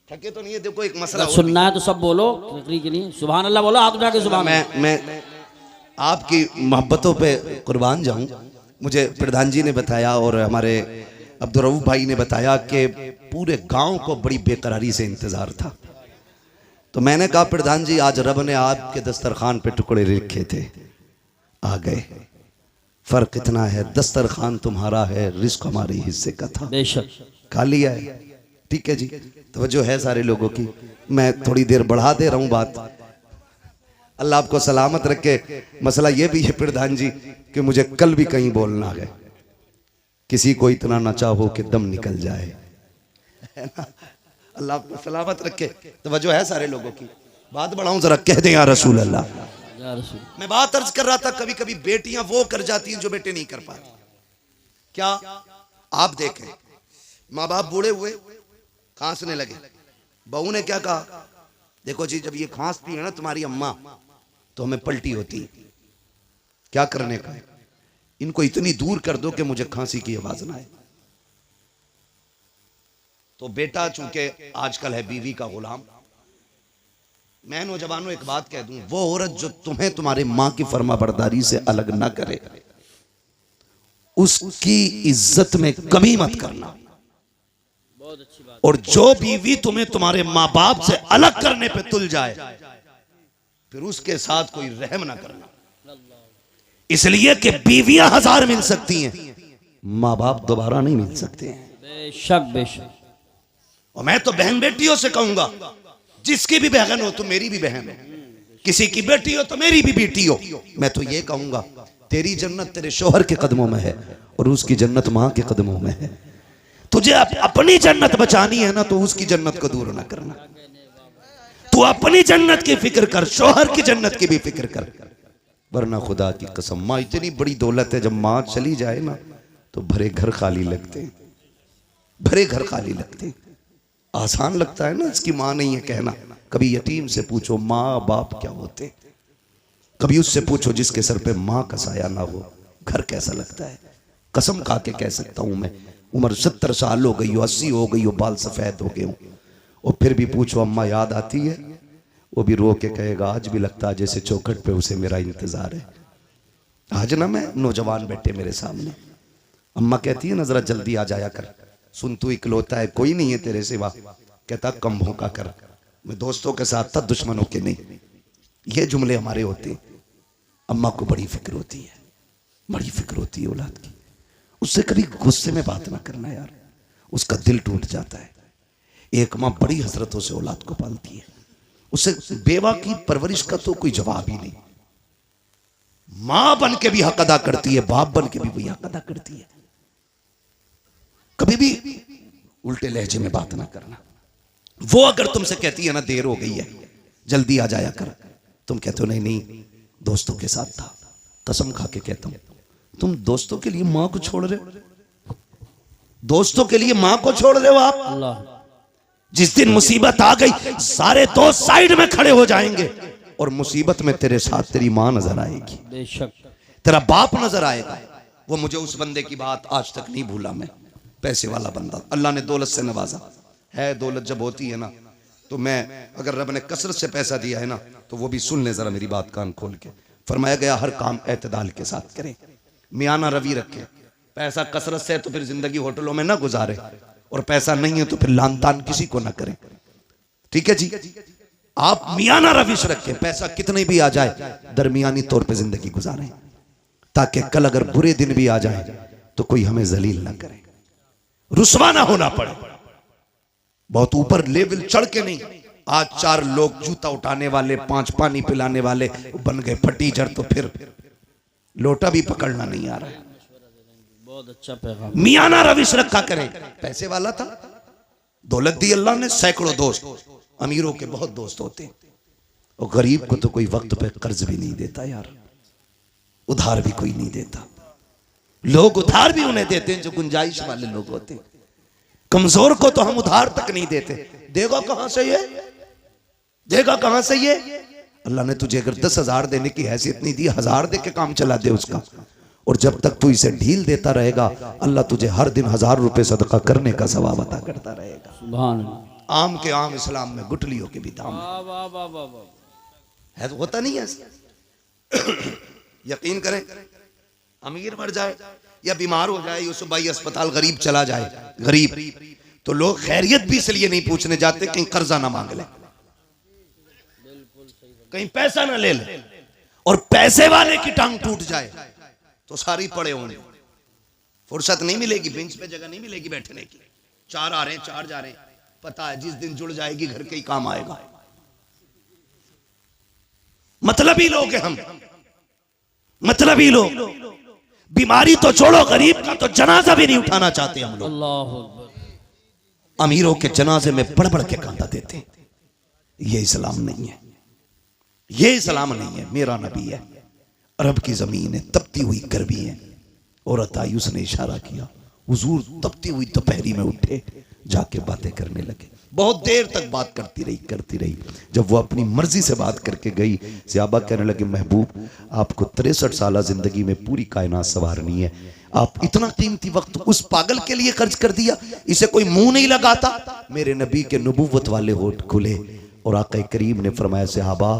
थके तो नहीं है, देखो एक मसला सुनना है तो सब बोलो, तकरीर के लिए सुभान अल्लाह बोलो, हाथ उठा के सुभान। मैं आपकी मोहब्बतों पे कुर्बान जाऊं। मुझे प्रधान जी ने बताया और हमारे अब्दुल रऊफ भाई ने बताया कि पूरे गांव को बड़ी बेकरारी से इंतजार था। तो मैंने कहा प्रधान जी आज रब ने आपके दस्तरखान पे टुकड़े लिखे थे, आ गए। फर्क इतना है दस्तरखान तुम्हारा है, रिस्क हमारे हिस्से का था, बेशक खा लिया है। ठीक है जी, तवज्जो है सारे लोगों की। मैं थोड़ी देर बढ़ा दे रहा हूं बात, अल्लाह आपको सलामत रखे। मसला ये भी है प्रधान जी कि मुझे कल भी कहीं बोलना है, किसी को इतना ना चाहो कि दम निकल जाए, है ना? अल्लाह आपको सलामत रखे। तवज्जो है सारे लोगों की। बात बढ़ाऊं जरा, कह दें या रसूल अल्लाह। मैं बात अर्ज कर रहा था कभी कभी बेटियां वो कर जाती हैं जो बेटे नहीं कर पाते। क्या आप देखें, माँ बाप बूढ़े हुए खांसने लगे, बहू ने क्या कहा, देखो जी जब ये खांसती है ना तुम्हारी अम्मा तो हमें पलटी होती है, क्या करने का, इनको इतनी दूर कर दो कि मुझे खांसी की आवाज ना आए। तो बेटा चूंकि आजकल है बीवी का गुलाम। मैं नौजवानों एक बात कह दूं, वो औरत जो तुम्हें तुम्हारे मां की फर्मा बरदारी से अलग ना करे उसकी इज्जत में कमी मत करना। बहुत अच्छी बात। और जो बीवी तुम्हें तुम्हारे माँ बाप से अलग करने पे तुल जाए फिर उसके साथ कोई रहम ना करना, इसलिए कि बीवियां 1000 मिल सकती हैं, माँ बाप दोबारा नहीं मिल सकते हैं। बेशक बेशक। और मैं तो बहन बेटियों से कहूंगा, जिसकी भी बहन हो तो मेरी भी बहन हो, किसी की बेटी हो तो मेरी भी बेटी हो। मैं तो ये कहूंगा तेरी जन्नत तेरे शोहर के कदमों में है और उसकी जन्नत मां के कदमों में है। तुझे अपनी जन्नत बचानी है ना तो उसकी जन्नत को दूर ना करना। तू अपनी जन्नत की फिक्र कर, शोहर की जन्नत की भी फिक्र कर, वरना खुदा की कसम माँ इतनी बड़ी दौलत है, जब माँ चली जाए ना तो भरे घर खाली लगते हैं, भरे घर खाली लगते हैं। आसान लगता है ना इसकी माँ नहीं है कहना, कभी यतीम से पूछो माँ बाप क्या होते, कभी उससे पूछो जिसके सर पे माँ का साया ना हो, घर कैसा लगता है। कसम खा के कह सकता हूं मैं, उम्र 70 साल हो गई हो, 80 हो गई हो, बाल सफेद हो गए हो, और फिर भी पूछो अम्मा याद आती है, वो भी रो के कहेगा आज भी लगता है जैसे चौखट पे उसे मेरा इंतजार है। आज ना मैं नौजवान बैठे मेरे सामने, अम्मा कहती है ना जरा जल्दी आ जाया कर, सुन तू इकलौता है, कोई नहीं है तेरे सिवा। कहता कम भौंका कर, मैं दोस्तों के साथ था दुश्मनों के नहीं। ये जुमले हमारे होते हैं। अम्मा को बड़ी फिक्र होती है, बड़ी फिक्र होती है औलाद की। उससे कभी गुस्से में बात ना करना यार, उसका दिल टूट जाता है। एक माँ बड़ी हसरतों से औलाद को पालती है, उसे बेवा की परवरिश का तो कोई जवाब ही नहीं। मां बन के भी हक अदा करती है, बाप बन के भी वही हक अदा करती है। कभी भी उल्टे लहजे में बात ना करना। वो अगर तुमसे कहती है ना देर हो गई है जल्दी आ जाया कर, तुम कहते हो नहीं नहीं दोस्तों के साथ था। कसम खा के कहता हूं, तुम दोस्तों के लिए मां को छोड़ रहे हो, दोस्तों के लिए मां को छोड़ रहे हो आप। अल्लाह, जिस दिन मुसीबत आ गई सारे दोस्त साइड में खड़े हो जाएंगे और मुसीबत में तेरे साथ तेरी मां नजर आएगी, बेशक तेरा बाप नजर आएगा। वो मुझे उस बंदे की बात आज तक नहीं भूला मैं, पैसे वाला बंदा, अल्लाह ने दौलत से नवाजा है। दौलत जब होती है ना तो मैं, अगर रब ने कसरत से पैसा दिया है ना तो वो भी सुन ले जरा मेरी बात कान खोल के। फरमाया गया हर काम एतदाल के साथ करें, मियाना रवि रखें। पैसा कसरत से है तो फिर जिंदगी होटलों में ना गुजारे, और पैसा नहीं है तो फिर लान तान किसी को ना करें। ठीक है जी, आप मियाना रविश रखें, पैसा कितने भी आ जाए दरमियानी तौर पे जिंदगी गुजारें, ताकि कल अगर बुरे दिन भी आ जाए तो कोई हमें जलील ना करे, रुसवा ना होना पड़े। बहुत ऊपर लेवल चढ़ के नहीं। आज 4 लोग जूता उठाने वाले, 5 पानी पिलाने वाले बन गए फटीचर, तो फिर लोटा भी पकड़ना नहीं आ रहा है। बहुत अच्छा पैगाम। मियाना रविश रखा करें। पैसे वाला था, दौलत दी अल्लाह ने, सैकड़ों दोस्त, अमीरों के बहुत दोस्त होते हैं, और गरीब को तो कोई वक्त पे कर्ज भी नहीं देता यार, उधार भी कोई नहीं देता। लोग उधार भी उन्हें देते हैं जो गुंजाइश वाले लोग होते हैं, कमजोर को तो हम उधार तक नहीं देते। देगा कहां से ये, देगा कहां से ये। अल्लाह ने तुझे अगर 10,000 देने की हैसियत नहीं दी, 1000 दे के काम चला दे उसका, और जब तक तू इसे ढील देता रहेगा अल्लाह तुझे हर दिन 1000 रुपए सदका करने का सवाब अता करता रहेगा। सुभान अल्लाह। आम के आम इस्लाम में गुटलियों के भी दाम वाह वाह वाह वाह वाह। है, तो होता नहीं है ऐसा। यकीन करें, अमीर मर जाए या बीमार हो जाए, यूसुफ भाई अस्पताल, गरीब चला जाए, गरीब, तो लोग खैरियत भी इसलिए नहीं पूछने जाते कहीं कर्जा ना मांग ले, कहीं पैसा ना ले ले, और पैसे वाले की टांग टूट जाए तो सारी पड़े होंगे, फुर्सत नहीं मिलेगी, बेंच पे जगह नहीं मिलेगी बैठने की। 4 आ रहे हैं, 4 जा रहे हैं, पता है जिस दिन जुड़ जाएगी घर के ही काम आएगा। मतलबी लोग हैं हम, मतलबी लोग। बीमारी तो छोड़ो, गरीब का तो जनाजा भी नहीं उठाना चाहते हम लोग। अल्लाह अकबर। अमीरों के जनाजे में बढ़ बढ़ के कांदा देते हैं। ये इस्लाम नहीं है, ये इस्लाम नहीं है। मेरा नबी है, अरब की जमीन है, तपती हुई गर्मी है। औरत आई, उसने इशारा किया, हुजूर तपती हुई दोपहरी में उठे, जाके बातें करने लगे। बहुत देर तक बात करती रही। जब वो अपनी मर्जी से बात करके गई, सहाबा कहने लगे महबूब आपको 63 साल जिंदगी में पूरी कायनात संवारनी है, आप इतना कीमती वक्त उस पागल के लिए खर्च कर दिया, इसे कोई मुंह नहीं लगाता। मेरे नबी के नबूवत वाले होठ खुले और आका करीम ने फरमाया सहाबा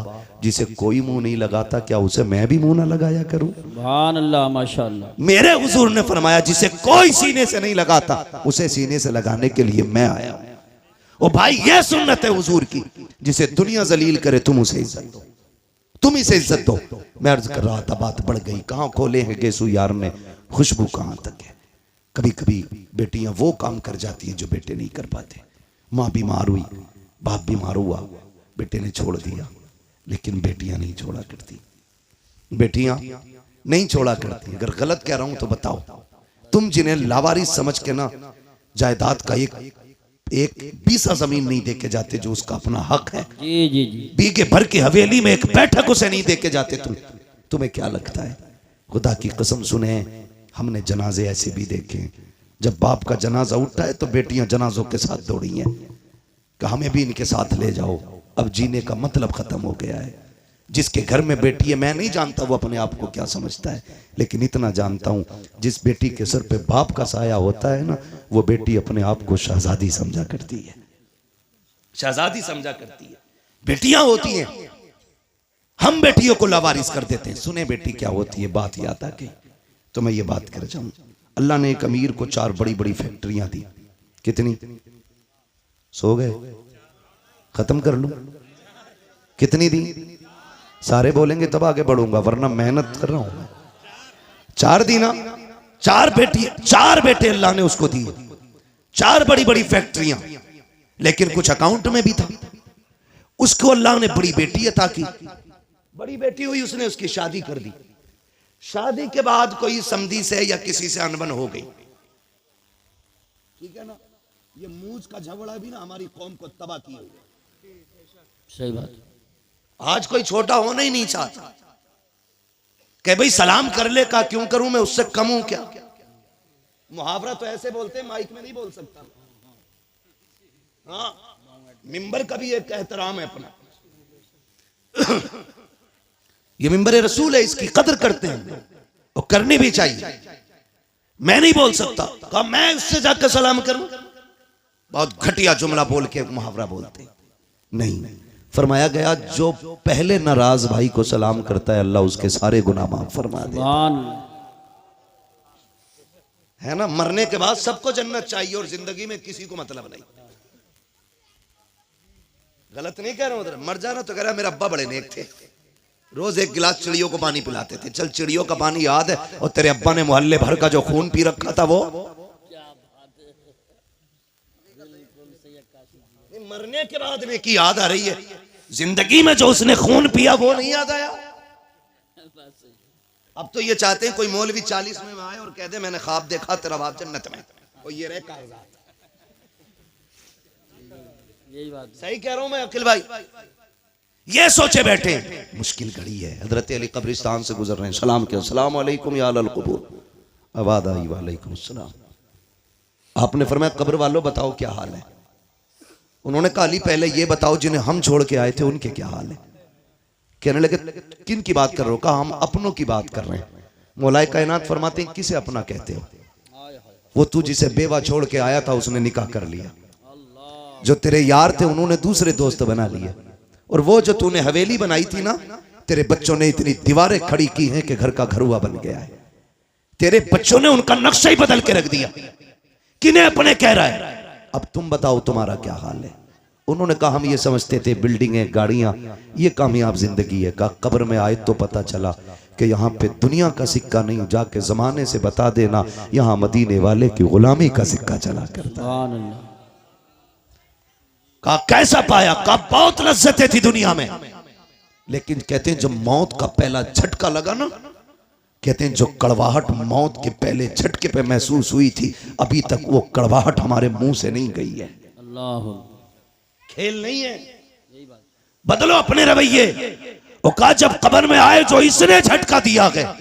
जिसे कोई मुंह नहीं लगाता क्या उसे मैं भी मुंह ना लगाया करूं। सुभान अल्लाह, माशाअल्लाह। मेरे हुजूर ने फरमाया जिसे कोई सीने से नहीं लगाता उसे सीने से लगाने के लिए मैं आया हूं। ओ भाई ये सुन्नत है हुजूर की, जिसे दुनिया जलील करे तुम उसे इज्जत दो, तुम इसे इज्जत दो। मैं अर्ज कर रहा था, बात बढ़ गई। कहां खोले हैं गेसू यार ने, खुशबू कहां तक है। कभी कभी बेटियां वो काम कर जाती हैं जो बेटे नहीं कर पाते। माँ बीमार हुई, बाप बीमार हुआ, बेटे ने छोड़ दिया, लेकिन बेटियां नहीं छोड़ा करती, बेटियां नहीं छोड़ा करती। अगर गलत कह रहा हूं तो बताओ। तुम जिन्हें लावारिस समझ के ना जायदाद का एक बीसा जमीन नहीं देके जाते जो उसका अपना हक है, जी जी जी, बीघे भर की हवेली में एक बैठक उसे नहीं देके जाते, तुम्हें क्या लगता है? खुदा की कसम सुने, हमने जनाजे ऐसे भी देखे, जब बाप का जनाजा उठता है तो बेटियां जनाजों के साथ दौड़ी हैं कि हमें भी इनके साथ ले जाओ। अब जीने का मतलब खत्म हो गया है। जिसके घर में बेटी है, मैं नहीं जानता वो अपने आप को क्या समझता है, लेकिन इतना जानता हूं जिस बेटी के सर पे बाप का साया होता है ना, वो बेटी अपने आप को शहजादी समझा करती है, शहजादी समझा करती है। बेटियां होती हैं, हम बेटियों को लावारिस कर देते हैं। सुने बेटी क्या होती है, बात याद आ गई तो मैं ये बात कर जाऊं। अल्लाह ने एक अमीर को 4 बड़ी बड़ी फैक्ट्रियां दी। कितनी? सो गए? खत्म कर लूं? कितनी दी? सारे बोलेंगे तब आगे बढ़ूंगा, वरना मेहनत कर रहा हूं मैं। 4 दी ना? 4 बेटे अल्लाह ने उसको दिए, 4 बड़ी बड़ी फैक्ट्रियां, लेकिन कुछ अकाउंट में भी था। उसको अल्लाह ने बड़ी बेटी अता की। बड़ी बेटी हुई, उसने उसकी शादी कर दी। शादी के बाद कोई समधी से या किसी से अनबन हो गई, ठीक है ना। ये मूंछ का झगड़ा भी ना हमारी कौम को तबाह किया हुआ। सही बात। आज कोई छोटा होना ही नहीं चाहता कि भाई सलाम कर ले का क्यों करूं, मैं उससे कम हूं क्या। मुहावरा तो ऐसे बोलते हैं, माइक में नहीं बोल सकता। हाँ, मिंबर का भी एक एहतराम है अपना। ये मिंबर रसूल है, इसकी कदर करते हैं और करनी भी चाहिए। मैं नहीं बोल सकता, कहा मैं उससे जाकर सलाम करूं। बहुत घटिया जुमला बोल के मुहावरा बोलते नहीं। फरमाया गया जो पहले नाराज भाई को सलाम करता है, अल्लाह उसके सारे गुनाह माफ फरमा दे। है ना, मरने के बाद सबको जन्नत चाहिए और जिंदगी में किसी को मतलब नहीं। गलत नहीं कह रहा हूं, उधर मर जाना तो कह रहा मेरा अब्बा बड़े नेक थे, रोज 1 गिलास चिड़ियों को पानी पिलाते थे। चल चिड़ियों का पानी याद है, और तेरे अब्बा ने मोहल्ले भर का जो खून पी रखा था वो। मरने के बाद में की याद आ रही है, जिंदगी में जो उसने खून पिया वो नहीं याद आया। अब तो ये चाहते हैं कोई मौलवी 40 में आए और कह दे मैंने ख्वाब देखा तेरा बाप जन्नत में, और ये रहे कागजात। यही बात सही कह रहा हूं मैं अकिल भाई। ये सोचे बैठे मुश्किल घड़ी है। हजरत अली कब्रिस्तान से गुजर रहे हैं, सलाम किया, अस्सलाम वालेकुम या अहल क़ुबूर। आवाज़ आई वालेकुम अस्सलाम। आपने फरमाया कब्र वालों बताओ क्या हाल है। उन्होंने कहा अली पहले ये बताओ जिन्हें हम छोड़ के आए थे उनके क्या हाल है। कहने लगे किन की बात कर रहे हो। कहा हम अपनों की बात कर रहे हैं। मौलाए कायनात फरमाते हैं किसे अपना कहते हो। वो तू जिसे बेवा छोड़ के आया था उसने निकाह कर लिया, जो तेरे यार थे उन्होंने दूसरे दोस्त बना लिए, और वो जो तूने हवेली बनाई थी ना, तेरे बच्चों ने इतनी दीवारें खड़ी की हैं कि घर का घरुआ बन गया है। तेरे बच्चों ने उनका नक्शा ही बदल के रख दिया। किन्हें अपने कह रहा है। अब तुम बताओ तुम्हारा क्या हाल है। उन्होंने कहा हम ये समझते थे बिल्डिंगें गाड़ियां ये कामयाब जिंदगी है। कहा कब्र में आए तो पता चला कि यहाँ पे दुनिया का सिक्का नहीं, जाके जमाने से बता देना यहाँ मदीने वाले की गुलामी का सिक्का चला करता। कहा कैसा पाया। कहा बहुत लज्जतें थी दुनिया में, लेकिन कहते हैं जब मौत का पहला झटका लगा ना, कहते हैं जो कड़वाहट मौत के पहले झटके पे महसूस हुई थी, अभी तक वो कड़वाहट हमारे मुंह से नहीं गई है। अल्लाह, खेल नहीं है। बदलो अपने रवैये। वो कहा जब कब्र में आए जो इसने झटका दिया गया,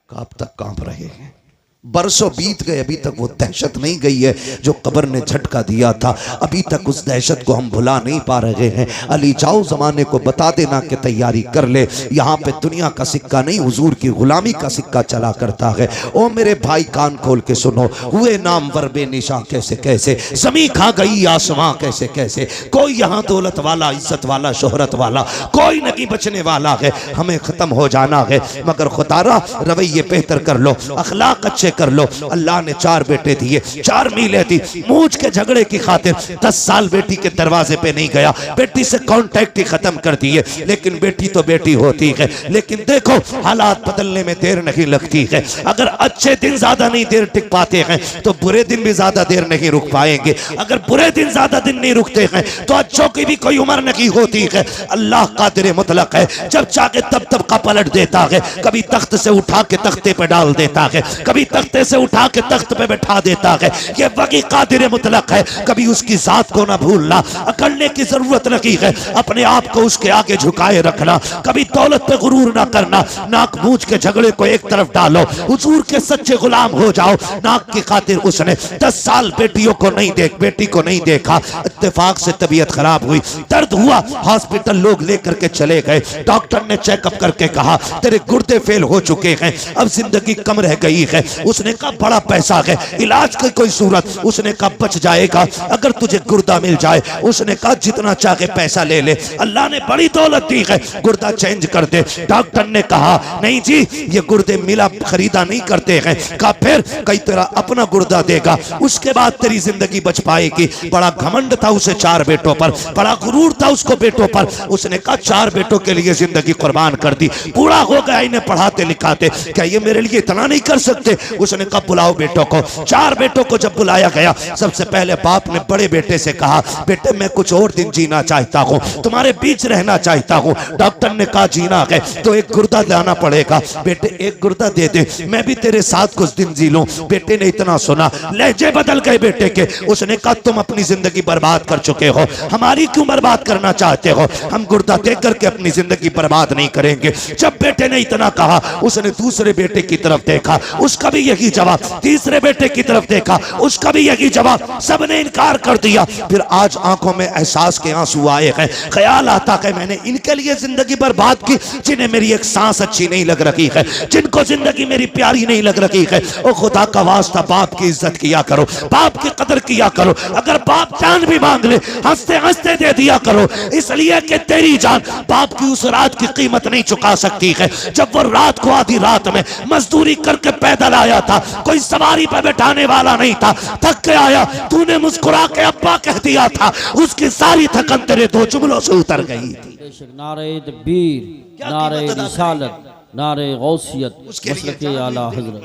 कब तक कांप रहे हैं। बरसों बीत गए, अभी तक वो दहशत नहीं गई है जो कब्र ने झटका दिया था। अभी तक उस दहशत को हम भुला नहीं पा रहे हैं। अली जाओ जमाने को बता देना कि तैयारी कर ले, यहाँ पे दुनिया का सिक्का नहीं हुजूर की गुलामी का सिक्का चला करता है। ओ मेरे भाई कान खोल के सुनो, हुए नाम वर बेनिशा कैसे कैसे, ज़मीं खा गई आसमां कैसे कैसे। कोई यहाँ दौलत वाला, इज्जत वाला, शोहरत वाला कोई नहीं बचने वाला है। हमें खत्म हो जाना है, मगर खुदारा रवैये बेहतर कर लो, अखलाक अच्छे कर लो। अल्लाह ने 4 बेटे दिए, 4 मीलें दी। मूंछ के झगड़े की खातिर 10 साल बेटी के दरवाजे पे नहीं गया, बेटी से कांटेक्ट ही खत्म कर दिए। लेकिन बेटी तो बेटी होती है। लेकिन देखो हालात बदलने में देर नहीं लगती है। अगर अच्छे दिन ज्यादा नहीं देर टिक पाते हैं तो बुरे दिन भी ज्यादा देर नहीं रुक पाएंगे। अगर बुरे दिन ज्यादा दिन नहीं रुकते हैं तो अच्छों की भी कोई उम्र नहीं होती है। अल्लाह कादिर मुतलक है, जब चाहे तब तब का पलट देता है। कभी तख्त से उठा के तख्ते पे डाल देता है, कभी तख्ते से उठा के तख्त पे बैठा देता है। ये वही कादिर मुतलक है, कभी उसकी जात को ना भूलना, अकड़ने की जरूरत नहीं है, अपने आप को उसके आगे झुकाए रखना, कभी दौलत पे गुरूर ना करना, नाक मूंछ के झगड़े को एक तरफ डालो, हुजूर के सच्चे गुलाम हो जाओ। नाक की खातिर उसने 10 साल बेटी को नहीं देखा, इत्तेफाक से तबीयत खराब हुई, दर्द हुआ, हॉस्पिटल लोग लेकर के चले गए, डॉक्टर ने चेकअप करके कहा तेरे गुर्दे फेल हो चुके हैं, अब जिंदगी कम रह गई है। उसने कहा बड़ा पैसा है, इलाज की कोई सूरत? उसने कहा बच जाएगा अगर तुझे गुर्दा मिल जाए। उसने कहा जितना चाहे पैसा ले ले, अल्लाह ने बड़ी दौलत दी है, गुर्दा चेंज कर दे। डॉक्टर ने कहा नहीं जी, ये गुर्दे मिला खरीदा नहीं करते हैं। कहा फिर? कई तेरा अपना गुर्दा देगा, उसके बाद तेरी जिंदगी बच पाएगी। बड़ा घमंड था उसे 4 बेटों पर, बड़ा गुरूर था उसको बेटों पर। उसने कहा 4 बेटों के लिए जिंदगी कुर्बान कर दी, बूढ़ा हो गया इन्हें पढ़ाते लिखाते, क्या ये मेरे लिए इतना नहीं कर सकते? उसने कहा बुलाओ बेटों को। 4 बेटों को जब बुलाया गया, सबसे पहले बाप ने बड़े बेटे से कहा बेटे मैं कुछ और दिन जीना चाहता हूँ, तुम्हारे बीच रहना चाहता हूँ। डॉक्टर ने कहा जीना है तो एक गुर्दा लाना पड़ेगा। बेटे एक गुर्दा दे दे, मैं भी तेरे साथ कुछ दिन जी लूं। बेटे ने इतना सुना, लहजे बदल गए बेटे के। उसने कहा तुम अपनी जिंदगी बर्बाद कर चुके हो, हमारी क्यों बर्बाद करना चाहते हो? हम गुर्दा दे करके अपनी जिंदगी बर्बाद नहीं करेंगे। जब बेटे ने इतना कहा, उसने दूसरे बेटे की तरफ देखा, उसका भी यही जवाब, तीसरे बेटे की तरफ देखा, उसका भी यही जवाब, सबने इनकार कर दिया। फिर आज आंखों में एहसास के आंसू आए हैं, ख्याल आता है मैंने इनके लिए जिंदगी बर्बाद की जिन्हें मेरी एक सांस अच्छी नहीं लग रही है, जिनको जिंदगी मेरी प्यारी नहीं लग रही है। ओ खुदा का वास्ता बाप की इज्जत किया करो, बाप की कदर किया करो, अगर बाप जान भी मांग ले हंसते हंसते दे दिया करो, इसलिए कि तेरी जान बाप की उस रात की कीमत नहीं चुका सकती है जब वो रात को आधी रात में मजदूरी करके पैदल आया था, कोई सवारी पर बैठाने वाला नहीं था, थक के आया, तूने मुस्कुरा के अब्बा कह दिया था, उसकी सारी थकन तेरे 2 जुमलों से उतर गई थी। नारे तकबीर, नारे रिसालत, नारे गौसियत, मसलके आला हजरत।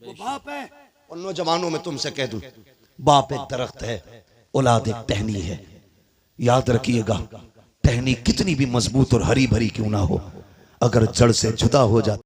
वो बाप है। और नौजवानों में तुमसे कह दूं, बाप एक दरख्त है, औलाद एक टहनी है। याद रखिएगा, टहनी कितनी भी मजबूत और हरी भरी क्यों ना हो, अगर जड़ से जुदा हो जाती